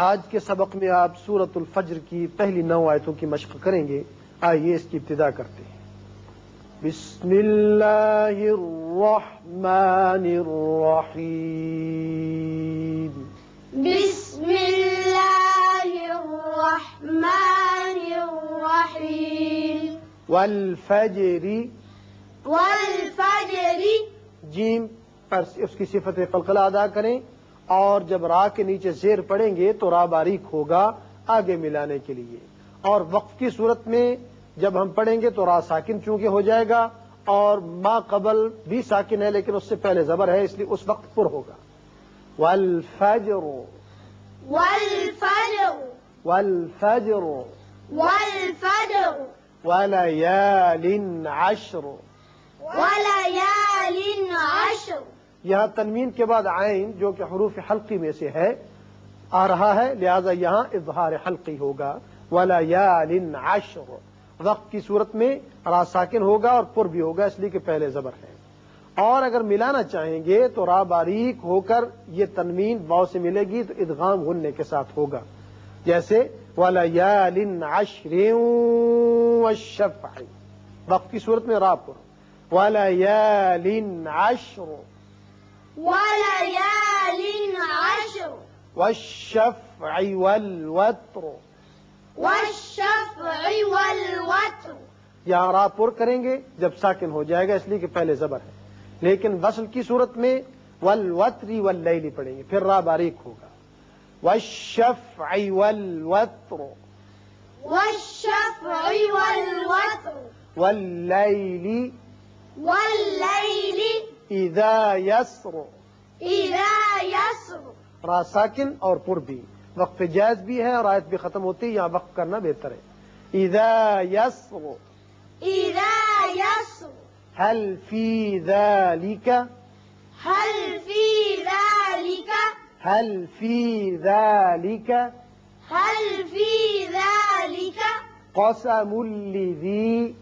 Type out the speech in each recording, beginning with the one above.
آج کے سبق میں آپ سورۃ الفجر کی پہلی 9 آیتوں کی مشق کریں گے. آئیے اس کی ابتدا کرتے ہیں. بسم اللہ الرحمن الرحیم. بسم اللہ الرحمن الرحیم. والفجر. والفجر. جیم پر اس کی صفت قلقلہ ادا کریں، اور جب را کے نیچے زیر پڑیں گے تو را باریک ہوگا آگے ملانے کے لیے. اور وقف کی صورت میں جب ہم پڑھیں گے تو را ساکن چونکہ ہو جائے گا، اور ما قبل بھی ساکن ہے لیکن اس سے پہلے زبر ہے، اس لیے اس وقت پر ہوگا. والفجر. والفجر. والفجر. والفجر. وليال عشر. وليال عشر. یہاں تنوین کے بعد عین جو کہ حروف حلقی میں سے ہے آ رہا ہے، لہذا یہاں اظہار حلقی ہوگا. ولیال عشر. وقت کی صورت میں را ساکن ہوگا اور پر بھی ہوگا، اس لیے کہ پہلے زبر ہے. اور اگر ملانا چاہیں گے تو را باریک ہو کر یہ تنوین واو سے ملے گی تو ادغام غننے کے ساتھ ہوگا، جیسے ولیال عشر والشفع. وقت کی صورت میں را پر. ولیال عشر. وليال عشر. والشفع والوتر. والشفع والوتر. یہاں را پر کریں گے جب ساکن ہو جائے گا، اس لیے کہ پہلے زبر ہے. لیکن وصل کی صورت میں والوتر واللیل پڑھیں گے، پھر را باریک ہوگا. والشفع والوتر. والشفع والوتر. واللیل والليل اذا یسر. إذا يسر. را ساکن اور پر بھی. وقف جائز بھی ہے اور آیت بھی ختم ہوتی ہے، یہاں وقف کرنا بہتر ہے. اذا یسر. إذا يسر. هل في ذلك. هل في ذلك. هل في ذلك. هل في ذلك. قسم لذی.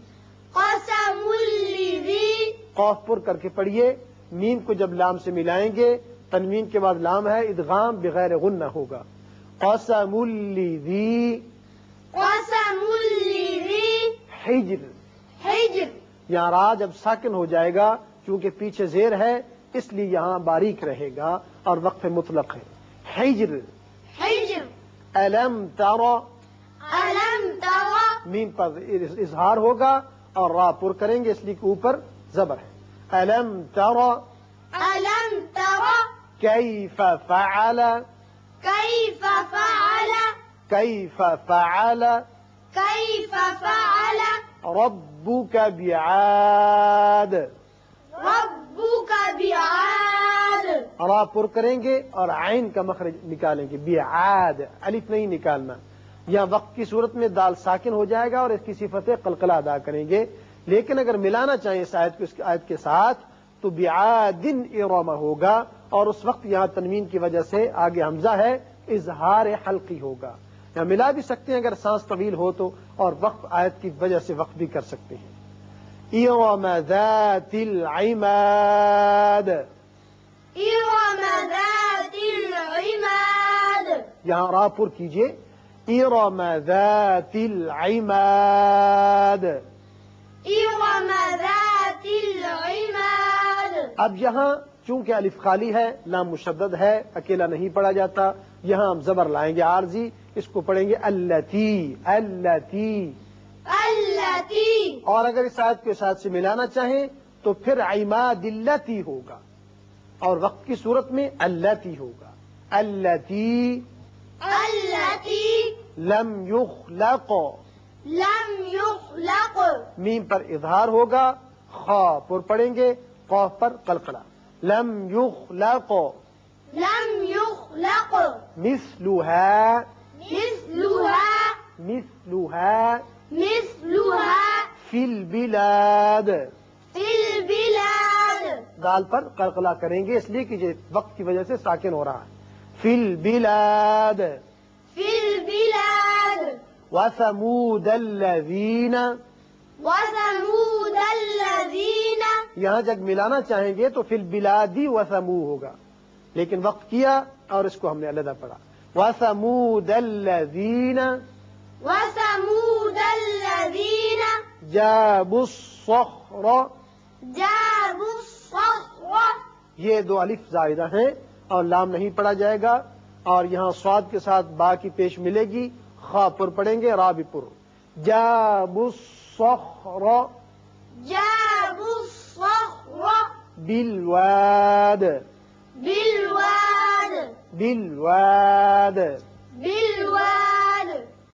قسم لذي. قاف پر کر کے پڑھیے. میم کو جب لام سے ملائیں گے، تنوین کے بعد لام ہے، ادغام بغیر غنہ ہوگا. قسم لذی قسم لذي حجر. حجر. یہاں را جب ساکن ہو جائے گا، چونکہ پیچھے زیر ہے اس لیے یہاں باریک رہے گا اور وقف مطلق ہے. حجر. حجر. الم تر. ألم ترى. میم پر اظہار ہوگا اور را پر کریں گے، اس لیے کہ اوپر زبر ہے. الم تر ألم ترى کیف فعل. كيف فعل. کیف فعل كيف فعل ربك بعاد. ربك بعاد. را پر کریں گے اور عین کا مخرج نکالیں گے. بعاد الف نہیں نکالنا. یہاں وقت کی صورت میں دال ساکن ہو جائے گا اور اس کی صفت قلقلہ ادا کریں گے. لیکن اگر ملانا چاہیں اس آیت کو اس آیت کے ساتھ تو بعاد ارم ہوگا، اور اس وقت یہاں تنوین کی وجہ سے آگے حمزہ ہے، اظہار حلقی ہوگا. یہاں ملا بھی سکتے ہیں اگر سانس طویل ہو تو، اور وقف آیت کی وجہ سے وقف بھی کر سکتے ہیں. ارم ذات العماد. إرم ذات العماد. یہاں را پر کیجئے. ارم ذات العماد. إرم ذات العماد. اب یہاں چونکہ الف خالی ہے، لام مشدد ہے، اکیلا نہیں پڑھا جاتا، یہاں ہم زبر لائیں گے عارضی، اس کو پڑھیں گے التی. التی. التي. اور اگر اس آیت کے ساتھ سے ملانا چاہیں تو پھر عماد التی ہوگا، اور وقت کی صورت میں التی ہوگا. التی التي لم یخلق. لم يخلق. میم پر اظہار ہوگا، خا پر پڑھیں گے، قاف پر قلقلہ. لم یخلق لم يخلق مثلها. مثلها. مثلها مثلها فی البلاد. في البلاد. دال پر قلقلہ کریں گے، اس لیے کہ یہ وقت کی وجہ سے ساکن ہو رہا ہے. فی البلاد. في البلاد. وثمود الذین. وثمود الذين. یہاں جب ملانا چاہیں گے تو فی البلادی وثمو ہوگا، لیکن وقت کیا اور اس کو ہم نے علیحدہ پڑھا. وثمود الذین وثمود الذين جابوا الصخر، جابوا الصخر، یہ دو الف زائدہ ہیں اور لام نہیں پڑھا جائے گا، اور یہاں صاد کے ساتھ با کی پیش ملے گی، خا پر پڑھیں گے، را بھی پر، جابوا الصخر جابوا الصخر بالواد، بالواد، بالواد